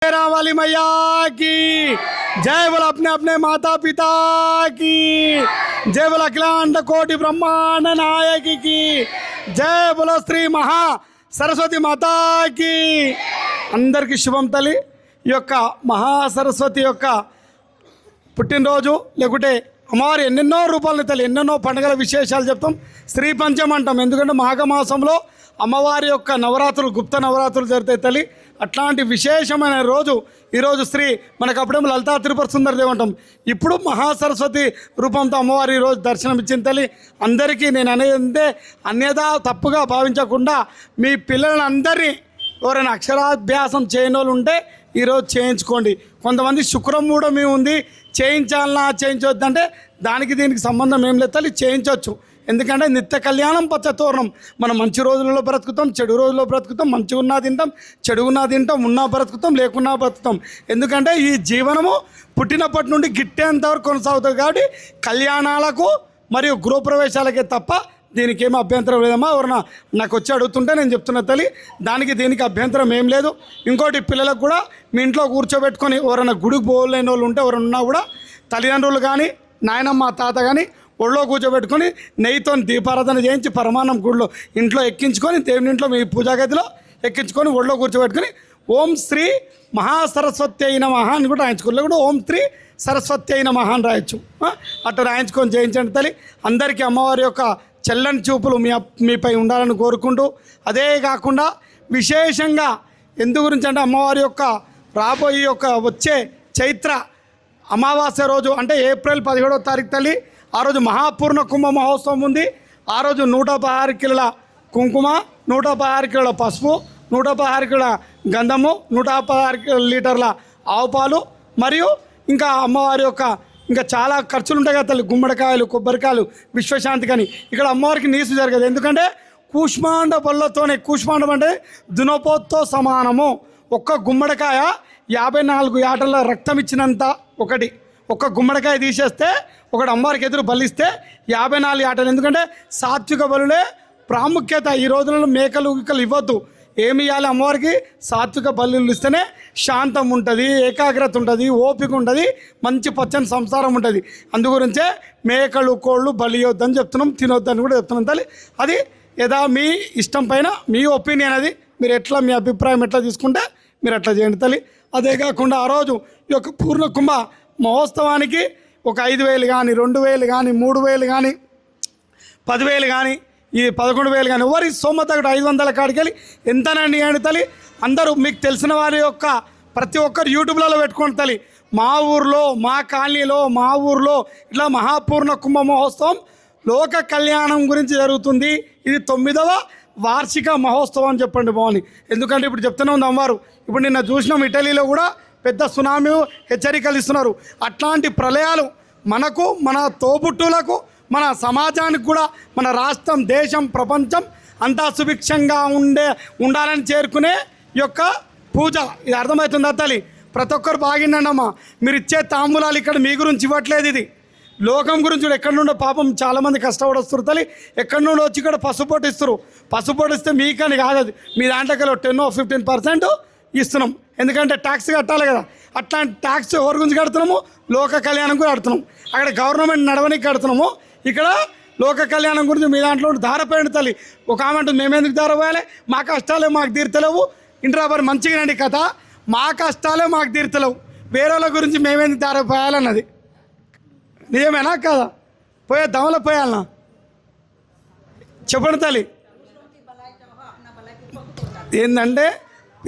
वाली मैया की जय बोला अपने अपने माता पिता की जय बोला अखिलांड कोटि ब्रह्मांड नायक की जय बोला श्री महा सरस्वती माता की అందరికీ శుభం తల్లి ఈ యొక్క మహా సరస్వతి యొక్క పుట్టినరోజు లేకుంటే అమ్మవారి ఎన్నెన్నో రూపాలని తల్లి ఎన్నెన్నో పండుగల విశేషాలు చెప్తాం శ్రీ పంచం అంటాం ఎందుకంటే మాఘమాసంలో అమ్మవారి యొక్క నవరాత్రులు గుప్త నవరాత్రులు జరుగుతాయి తల్లి అట్లాంటి విశేషమైన రోజు ఈరోజు శ్రీ మనకు అప్పుడేమో లలితా త్రిపుర సుందరదేవి అంటాం ఇప్పుడు మహాసరస్వతి రూపంతో అమ్మవారి ఈరోజు దర్శనం ఇచ్చింది తల్లి అందరికీ నేను అనేది అంటే అన్యదా తప్పుగా భావించకుండా మీ పిల్లలందరినీ ఎవరైనా అక్షరాభ్యాసం చేయని వాళ్ళు ఉంటే ఈరోజు చేయించుకోండి. కొంతమంది శుక్రమూఢమి ఉంది చేయించాలన్నా చేయించవద్దంటే దానికి దీనికి సంబంధం ఏం లేదు తల్లి చేయించవచ్చు. ఎందుకంటే నిత్య కళ్యాణం పచ్చతోరణం మనం మంచి రోజులలో బ్రతుకుతాం చెడు రోజుల్లో బ్రతుకుతాం మంచిగా ఉన్నా తింటాం చెడుగున్నా తింటాం ఉన్నా బ్రతుకుతాం లేకున్నా బ్రతుకుతాం. ఎందుకంటే ఈ జీవనము పుట్టినప్పటి నుండి గిట్టేంతవరకు కొనసాగుతుంది కాబట్టి కళ్యాణాలకు మరియు గృహప్రవేశాలకే తప్ప దీనికి ఏమీ అభ్యంతరం లేదమ్మా. ఎవరన్నా నాకు వచ్చి అడుగుతుంటే నేను చెప్తున్నా తల్లి దానికి దీనికి అభ్యంతరం ఏం లేదు. ఇంకోటి పిల్లలకు కూడా మీ ఇంట్లో కూర్చోబెట్టుకొని ఎవరైనా గుడికి పోలేని వాళ్ళు ఉంటే ఎవరైనా ఉన్నా కూడా తల్లిదండ్రులు కానీ నాయనమ్మ తాత కానీ ఒళ్ళో కూర్చోబెట్టుకొని నెయ్యితో దీపారాధన చేయించి పరమాన్నం గుడిలో ఇంట్లో ఎక్కించుకొని దేవుని ఇంట్లో మీ పూజా గదిలో ఎక్కించుకొని ఒళ్ళో కూర్చోబెట్టుకొని ఓం శ్రీ మహాసరస్వతి అయిన మహా అని కూడా రాయించుకోలేదు కూడా ఓం శ్రీ సరస్వతి అయిన మహా అని రాయొచ్చు. అట్లా రాయించుకొని చేయించండి తల్లి. అందరికీ అమ్మవారి యొక్క చెల్లని చూపులు మీపై ఉండాలని కోరుకుంటూ అదే కాకుండా విశేషంగా ఎందు గురించి అంటే అమ్మవారి యొక్క రాబోయే యొక్క వచ్చే చైత్ర అమావాస్య రోజు అంటే ఏప్రిల్ 17వ తారీఖు తల్లి ఆ రోజు మహాపూర్ణ కుంభ మహోత్సవం ఉంది. ఆ రోజు 116 కిలోల కుంకుమ 116 కిలోల పసుపు 116 కిలోల గంధము 116 లీటర్ల ఆవు పాలు మరియు ఇంకా అమ్మవారి యొక్క ఇంకా చాలా ఖర్చులు ఉంటాయి కదా తల్లి గుమ్మడికాయలు కొబ్బరికాయలు విశ్వశాంతి కానీ ఇక్కడ అమ్మవారికి నీసు జరగదు. ఎందుకంటే కూష్మాండ బొల్లతోనే కూష్మాండం అంటే దునపోత్తో సమానము. ఒక్క గుమ్మడికాయ 54 ఏటల రక్తం ఇచ్చినంత ఒక్క గుమ్మడికాయ తీసేస్తే ఒకటి అమ్మవారికి ఎదురు బలిస్తే 54 ఏటలు. ఎందుకంటే సాత్విక బలులే ప్రాముఖ్యత. ఈ రోజులలో మేకలు ఇవ్వద్దు. ఏమి ఇవ్వాలి అమ్మవారికి సాత్విక బలులు ఇస్తేనే శాంతం ఉంటుంది ఏకాగ్రత ఉంటుంది ఓపిక ఉంటుంది మంచి పచ్చని సంసారం ఉంటుంది. అందుగురించే మేకలు కోళ్ళు బలి ఇవ్వద్దని చెప్తున్నాం తినొద్దని కూడా చెప్తున్నాం తల్లి. అది ఏదా మీ ఇష్టం పైన మీ ఒపీనియన్ అది మీరు ఎట్లా మీ అభిప్రాయం ఎట్లా తీసుకుంటే మీరు అట్లా చేయండి తల్లి. అదే కాకుండా ఆ రోజు ఈ యొక్క పూర్ణ కుంభ మహోత్సవానికి ఒక 5,000 కానీ 2,000 కానీ 3,000 కానీ 10,000 కానీ ఈ 11,000 కానీ ఎవరి సొమ్మతగడు 500 కాడికి వెళ్ళి ఎంతనండి అని తల్లి. అందరూ మీకు తెలిసిన వారి యొక్క ప్రతి ఒక్కరు యూట్యూబ్లలో పెట్టుకోండి తల్లి. మా ఊర్లో మా కాలనీలో మా ఊర్లో ఇట్లా మహాపూర్ణ కుంభ మహోత్సవం లోక కళ్యాణం గురించి జరుగుతుంది. ఇది 9వ వార్షిక మహోత్సవం అని చెప్పండి బాగుంది. ఎందుకంటే ఇప్పుడు చెప్తూనే ఉంది అమ్మవారు. ఇప్పుడు నిన్న చూసినాం ఇటలీలో కూడా పెద్ద సునామీ హెచ్చరికలు ఇస్తున్నారు. అట్లాంటి ప్రళయాలు మనకు మన తోబుట్టులకు మన సమాజానికి కూడా మన రాష్ట్రం దేశం ప్రపంచం అంతా సుభిక్షంగా ఉండాలని చేరుకునే యొక్క పూజ. ఇది అర్థమవుతుందా తల్లి? ప్రతి ఒక్కరు బాగిండండమ్మా. మీరు ఇచ్చే తాంబూలాలు ఇక్కడ మీ గురించి ఇవ్వట్లేదు, ఇది లోకం గురించి. ఎక్కడి నుండో పాపం చాలామంది కష్టపడి వస్తారు తల్లి. ఎక్కడి నుండి వచ్చి ఇక్కడ పసుపొట్టు ఇస్తారు. పసుపొట్టు ఇస్తే మీకని కాదు అది మీ దాంట్లోకి 10-15% ఇస్తున్నాం. ఎందుకంటే ట్యాక్స్ కట్టాలి కదా. అట్లాంటి ట్యాక్స్ ఎవరి గురించి కడుతున్నాము? లోక కళ్యాణం కూడా కడుతున్నాం. అక్కడ గవర్నమెంట్ నడవనికి కడుతున్నాము. ఇక్కడ లోక కళ్యాణం గురించి మీ దాంట్లో ధారపోయండి తల్లి. ఒక ఆమె అంటుంది మేమెందుకు ధారపోయాలి, మా కష్టాలే మాకు తీర్తలేవు. ఇంట్రాబర్ మంచిగా రండి కథ, మా కష్టాలే మాకు తీర్తలేవు వేరే వాళ్ళ గురించి మేమెందుకు ధారపోయాలన్నది నిజమేనా కదా? పోయే దమలో పోయాలన్నా చెప్పండి తల్లి. ఏంటంటే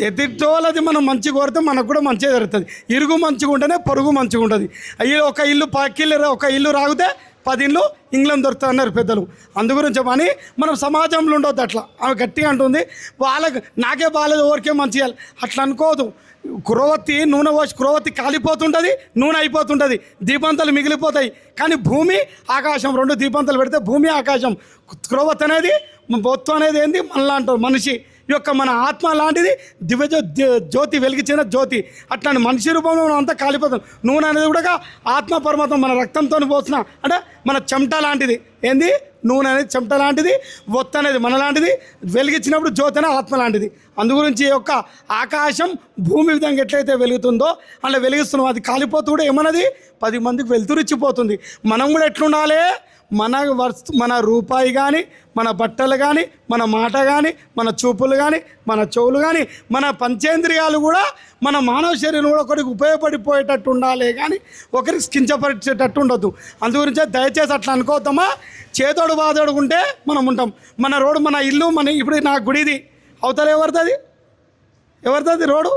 ఎదుటోళ్ళది మనం మంచిగా కోరితే మనకు కూడా మంచిగా జరుగుతుంది. ఇరుగు మంచిగా ఉంటేనే పొరుగు మంచిగా ఉంటుంది. అయ్యి ఒక ఇల్లు ఒక ఇల్లు రాగితే 10 ఇళ్ళు ఇంగ్లాండ్ దొరుకుతుంది అన్నారు పెద్దలు. అందుగురించి చెప్పని మనం సమాజంలో ఉండొద్దు. అట్లా ఆమె గట్టిగా అంటుంది వాళ్ళకి నాకే బాగాలేదు ఎవరికే మంచిగా అట్లా అనుకోదు. క్రోవత్తి నూనె పోసి క్రోవత్తి కాలిపోతుంటుంది, నూనె అయిపోతుంటుంది, దీపంతలు మిగిలిపోతాయి. కానీ భూమి ఆకాశం 2 దీపంతలు పెడితే భూమి ఆకాశం క్రోవత్ అనేది బొత్తు అనేది ఏంది మనలా అంటారు మనిషి యొక్క మన ఆత్మ లాంటిది దివ్య జ్యోతి వెలిగించిన జ్యోతి. అట్లాంటి మనిషి రూపంలో మనం అంతా కాలిపోతాం. నూనె అనేది కూడా ఆత్మ పరమాత్మ మన రక్తంతో పోసిన అంటే మన చెమట లాంటిది ఏంది నూనె అనేది చెమట లాంటిది, ఒత్తి అనేది మన లాంటిది, వెలిగించినప్పుడు జ్యోతి అనేది ఆత్మ లాంటిది. అందు గురించి ఈ యొక్క ఆకాశం భూమి విధంగా ఎట్లయితే వెలుగుతుందో అలా వెలిగిస్తున్నాం. అది కాలిపోతూ కూడా ఏమన్నది 10 మందికి వెలుతురిచ్చిపోతుంది. మనం కూడా ఎట్లుండాలి, మన రూపాయి కానీ, మన బట్టలు కానీ, మన మాట కానీ, మన చూపులు కానీ, మన చెవులు కానీ, మన పంచేంద్రియాలు కూడా మన మానవ శరీరం కూడా ఒకరికి ఉపయోగపడిపోయేటట్టు ఉండాలి కానీ ఒకరికి కించపరిచేటట్టు ఉండొద్దు. అందుగురించే దయచేసి అట్లా అనుకోవద్దామా. చేతోడు బాధోడు ఉంటే మనం ఉంటాం. మన రోడ్డు, మన ఇల్లు, మన ఇప్పుడు నా గుడిది అవతల ఎవరిది రోడ్డు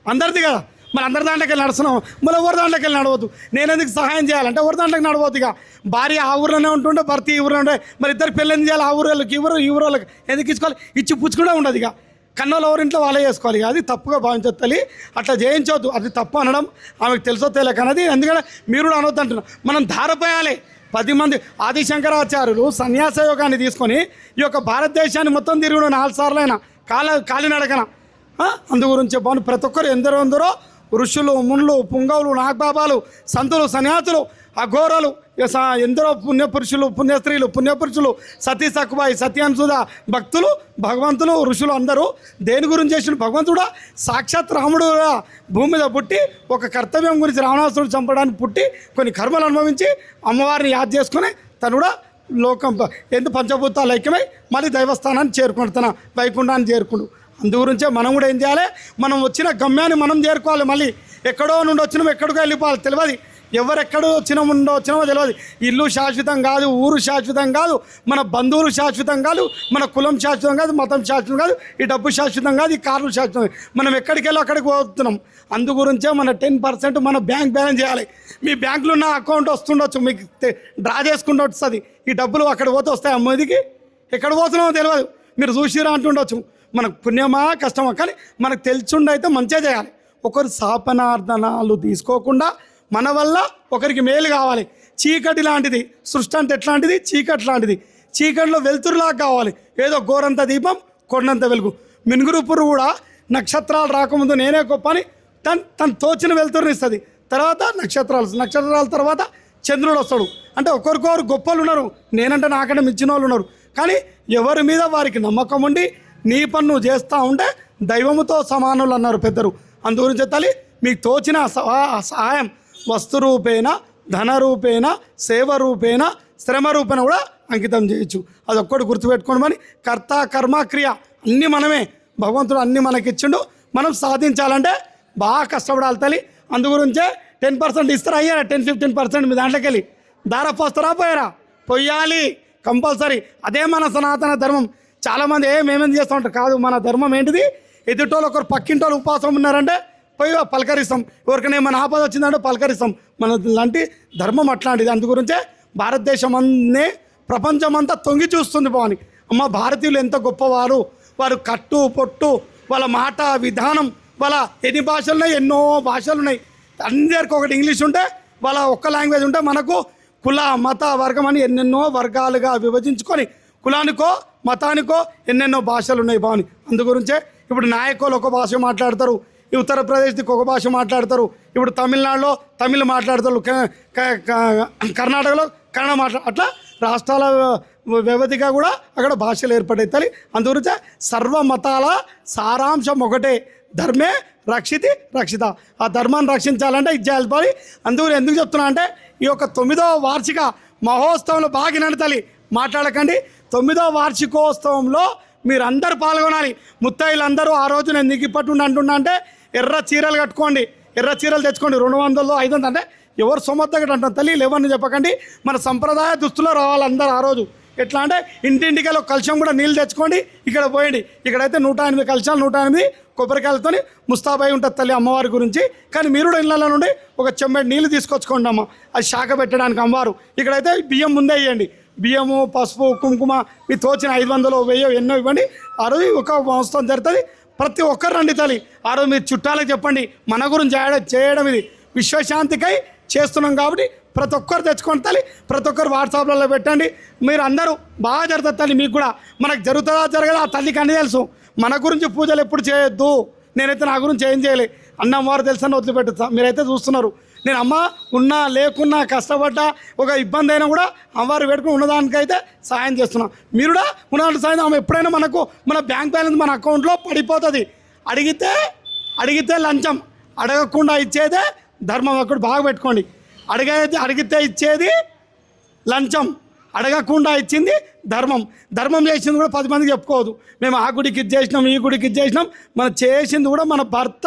అందరిది కదా. మరి అందరి దాంట్లోకి వెళ్ళి నడుస్తున్నాం, మళ్ళీ ఎవరి దాంట్లోకి వెళ్ళి నడవద్దు. నేను ఎందుకు సహాయం చేయాలంటే ఎవరి దాంట్లోకి నడవద్దు. ఇక భార్య ఆ ఊరిలోనే ఉంటుండే, భర్త ఈ ఊరిలో ఉండే, మరి ఇద్దరు పెళ్ళని చేయాలి. ఆ ఊరు వాళ్ళకి ఈ ఊరు వాళ్ళకి ఎందుకు ఇచ్చుకోవాలి? ఇచ్చి పుచ్చుకుంటే ఉండదు. ఇక కన్నోళ్ళు ఎవరింట్లో వాళ్ళే చేసుకోవాలి. అది తప్పుగా భావించొద్దు తల్లి, అట్లా చేయించవద్దు. అది తప్పు అనడం ఆమెకు తెలుసో తెలియక అన్నది. ఎందుకంటే మీరు కూడా అనొద్దు అంటున్నాం. మనం ధారపోయాలి. 10 మంది ఆదిశంకరాచార్యులు సన్యాస యోగాన్ని తీసుకొని ఈ యొక్క భారతదేశాన్ని మొత్తం తిరుగుడు 4 సార్లైనా కాలినడకన. అందు గురించి బాను ప్రతి ఒక్కరు ఎందరో ఋషులు, మునులు, పుంగవులు, నాగబాబాలు, సంతులు, సన్యాసులు, అఘోరలు, ఎందరో పుణ్యపురుషులు, పుణ్యపురుషులు, సతీ సక్కుబాయి, సత్యాన్సుధ, భక్తులు, భగవంతులు, ఋషులు అందరూ దేని గురించి చేసిన భగవంతుడా సాక్షాత్ రాముడు భూమి మీద పుట్టి ఒక కర్తవ్యం గురించి రావణాసురుడు చంపడానికి పుట్టి కొన్ని కర్మలు అనుభవించి అమ్మవారిని యాద్ చేసుకుని తను కూడా లోకం పంచభూతాలు ఐక్యమై మళ్ళీ దైవస్థానాన్ని చేరుకుంటు, తన వైకుంఠాన్ని చేరుకుండు. అందుగురించే మనం కూడా ఏం చేయాలి, మనం వచ్చిన గమ్యాన్ని మనం చేరుకోవాలి. మళ్ళీ ఎక్కడో నుండి వచ్చినామో ఎక్కడికో వెళ్ళిపోవాలి తెలియదు. ఎవరెక్కడో వచ్చినామో తెలియదు. ఇల్లు శాశ్వతం కాదు, ఊరు శాశ్వతం కాదు, మన బంధువులు శాశ్వతం కాదు, మన కులం శాశ్వతం కాదు, మతం శాశ్వతం కాదు, ఈ డబ్బు శాశ్వతం కాదు, ఈ కార్లు శాశ్వతం. మనం ఎక్కడికి వెళ్ళో అక్కడికి పోతున్నాం. అందుగురించే మన 10% మన బ్యాంక్ బ్యాలెన్స్ చేయాలి. మీ బ్యాంకులో ఉన్న అకౌంట్ వస్తుండొచ్చు, మీకు డ్రా చేసుకుంటూ వస్తుంది. ఈ డబ్బులు అక్కడ పోతే వస్తాయి. అమ్మదికి ఎక్కడ పోతున్నామో తెలియదు. మీరు చూసిరా అంటుండొచ్చు. మనకు పుణ్యమా కష్టమా, కానీ మనకు తెలిసిండైతే మంచిగా చేయాలి. ఒకరు శాపనార్థనాలు తీసుకోకుండా మన వల్ల ఒకరికి మేలు కావాలి. చీకటి లాంటిది సృష్టి అంటే ఎట్లాంటిది, చీకటి లాంటిది. చీకటిలో వెలుతురులాగా కావాలి. ఏదో గోరంత దీపం కొండంత వెలుగు. మినుగురుపురు కూడా నక్షత్రాలు రాకముందు నేనే గొప్ప అని తను తోచిన వెలుతురుని ఇస్తుంది. తర్వాత నక్షత్రాల తర్వాత చంద్రుడు వస్తాడు. అంటే ఒకరికొకరు గొప్పలు ఉన్నారు, నేనంటే నాకంటే మించిన వాళ్ళు ఉన్నారు. కానీ ఎవరి మీద వారికి నమ్మకం ఉండి నీ పని నువ్వు చేస్తూ ఉంటే దైవముతో సమానులు అన్నారు పెద్దలు. అందుగురించి తల్లి మీకు తోచిన సహాయం వస్తు రూపేణ, ధన రూపేణ, సేవ రూపేణ, శ్రమ రూపేణ కూడా అంకితం చేయొచ్చు. అది ఒక్కటి గుర్తుపెట్టుకోమని. కర్త కర్మ క్రియ అన్నీ మనమే. భగవంతుడు అన్నీ మనకిచ్చిండు. మనం సాధించాలంటే బాగా కష్టపడాలి తల్లి. అందుగురించే 10% ఇస్తారా అయ్యారా, 10-15% మీ దాంట్లోకి వెళ్ళి దార పోస్తారా పోయారా, పొయ్యాలి కంపల్సరీ. అదే మన సనాతన ధర్మం. చాలామంది మేమేం చేస్తూ ఉంటారు. కాదు, మన ధర్మం ఏంటిది, ఎదుటోళ్ళు ఒకరు పక్కింటోళ్ళు ఉపవాసం ఉన్నారంటే పోయి పలకరిస్తాం. ఎవరికైనా ఏమైనా ఆపద వచ్చిందంటే పలకరిస్తాం. మన లాంటి ధర్మం అట్లాంటిది. అందుగురించే భారతదేశం అనే ప్రపంచమంతా తొంగి చూస్తుంది పోని. అమ్మ భారతీయులు ఎంత గొప్పవారు, వారు కట్టు పొట్టు, వాళ్ళ మాట విధానం, వాళ్ళ ఎన్ని భాషలు ఉన్నాయి, ఎన్నో భాషలు ఉన్నాయి. అందరికి ఒకటి ఇంగ్లీష్ ఉంటే వాళ్ళ ఒక్క లాంగ్వేజ్ ఉంటే మనకు కుల మత వర్గం అని ఎన్నెన్నో వర్గాలుగా విభజించుకొని కులానికో మతానికో ఎన్నెన్నో భాషలు ఉన్నాయి బాగుని. అందుగురించే ఇప్పుడు నాయకులు ఒక భాష మాట్లాడతారు, ఈ ఉత్తరప్రదేశ్కి ఒక భాష మాట్లాడతారు, ఇప్పుడు తమిళనాడులో తమిళ్ మాట్లాడతారు, కర్ణాటకలో కన్నడ అట్లా రాష్ట్రాల వ్యవధిగా కూడా అక్కడ భాషలు ఏర్పడతాయి. అందుగురించే సర్వ మతాల సారాంశం ఒకటే, ధర్మే రక్షిత. ఆ ధర్మాన్ని రక్షించాలంటే ఇది చేయాలి. అందుగురించి ఎందుకు చెప్తున్నా అంటే ఈ యొక్క 9వ వార్షిక మహోత్సవంలో బాగా నడతాలి. మాట్లాడకండి. 9వ వార్షికోత్సవంలో మీరందరూ పాల్గొనాలి. ముత్తైలందరూ ఆ రోజు నేను నీకు ఇప్పటి అంటున్నా అంటే ఎర్ర చీరలు కట్టుకోండి, ఎర్ర చీరలు తెచ్చుకోండి. 200 500 అంటే ఎవరు సొమ్మద్దగట అంటారు తల్లి. లేవని చెప్పకండి. మన సంప్రదాయ దుస్తులో రావాలి అందరూ ఆ రోజు. ఎట్లా అంటే ఇంటింటికి ఒక కలశం కూడా నీళ్ళు తెచ్చుకోండి, ఇక్కడ పోయండి. ఇక్కడైతే 108 కలశాలు 108 కొబ్బరికాయలతో ముస్తాబాయి ఉంటుంది తల్లి అమ్మవారి గురించి. కానీ మీరు కూడా ఇళ్ళ నుండి ఒక చెంబెడు నీళ్ళు తీసుకొచ్చుకోండి అమ్మ, అది శాఖ పెట్టడానికి అమ్మవారు. ఇక్కడైతే బియ్యం ముందే ఇవ్వండి. బియ్యము, పసుపు, కుంకుమ మీ తోచిన 500 1000 ఎన్నో ఇవ్వండి. ఆ రోజు ఒక మహోత్సవం జరుగుతుంది. ప్రతి ఒక్కరు రండి తల్లి. ఆ రోజు మీరు చుట్టాలకు చెప్పండి మన గురించి చేయడం ఇది విశ్వశాంతికై చేస్తున్నాం కాబట్టి ప్రతి ఒక్కరు తెచ్చుకోండి తల్లి. ప్రతి ఒక్కరు వాట్సాప్లలో పెట్టండి. మీరు అందరూ బాగా జరుగుతుంది తల్లి. మీకు కూడా మనకు జరుగుతుందా జరగదా ఆ తల్లికి అన్నీ తెలుసు. మన గురించి పూజలు ఎప్పుడు చేయొద్దు. నేనైతే నా గురించి ఏం చేయలే, అన్నమ్మవారు తెలుసని వదిలిపెట్టుతా. మీరైతే చూస్తున్నారు. నేను అమ్మ ఉన్నా లేకున్నా కష్టపడ్డా ఒక ఇబ్బంది అయినా కూడా అమ్మవారు పెట్టుకుని ఉన్నదానికైతే సాయం చేస్తున్నాం. మీరు కూడా ఉన్నదానికి సాయం. ఆమె ఎప్పుడైనా మనకు మన బ్యాంక్ బ్యాలెన్స్ మన అకౌంట్లో పడిపోతుంది. అడిగితే లంచం, అడగకుండా ఇచ్చేదే ధర్మం. అక్కడ బాగా పెట్టుకోండి. అడిగితే ఇచ్చేది లంచం, అడగకుండా ఇచ్చింది ధర్మం. ధర్మం చేసింది కూడా 10 మందికి చెప్పుకోవద్దు. మేము ఆ గుడికి ఇది చేసినాం, ఈ గుడికి ఇది చేసినాం. మనం చేసింది కూడా మన భర్త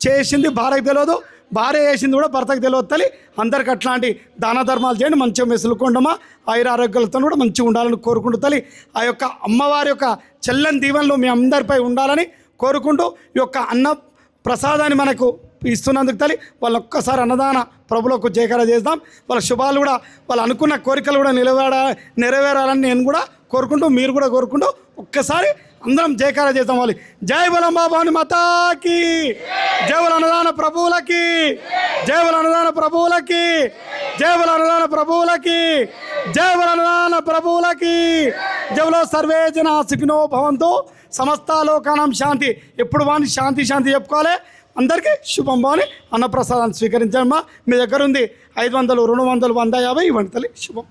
చేసింది భార్యకు తెలియదు, భార్య చేసింది కూడా భర్తకు తెలియదు. తల్లి అందరికి అట్లాంటి దాన ధర్మాలు చేయండి. మంచిగా మెసులుకోండమా, ఆయురారోగ్యాలతో కూడా మంచిగా ఉండాలని కోరుకుంటూ తల్లి ఆ యొక్క అమ్మవారి యొక్క చెల్లని దీవెనలు మీ అందరిపై ఉండాలని కోరుకుంటూ ఈ యొక్క అన్న ప్రసాదాన్ని మనకు ఇస్తున్నందుకు తల్లి వాళ్ళు ఒక్కసారి అన్నదాన ప్రభులకు జయకార చేద్దాం. వాళ్ళ శుభాలు కూడా వాళ్ళు అనుకున్న కోరికలు కూడా నెరవేరాలని నేను కూడా కోరుకుంటూ, మీరు కూడా కోరుకుంటూ ఒక్కసారి అందరం జయకార చేద్దాం. వాళ్ళు జై బలంబా భవాని మాతాకి, జై బల అన్నదాన ప్రభువులకి, జై బల అన్నదాన ప్రభువులకి, జై బల అన్నదాన ప్రభువులకి, జై బల అన్నదాన ప్రభువులకి. జైలో సర్వే జన సుఖినో భవంతు, సమస్త లోకానం శాంతి. ఎప్పుడు వాని శాంతి శాంతి చెప్పుకోవాలి. అందరికీ శుభం బాని అన్నప్రసాదాన్ని స్వీకరించమ్మా. మీ దగ్గర ఉంది 500, 200, 150 ఇవ్వండి తల్లి. శుభం.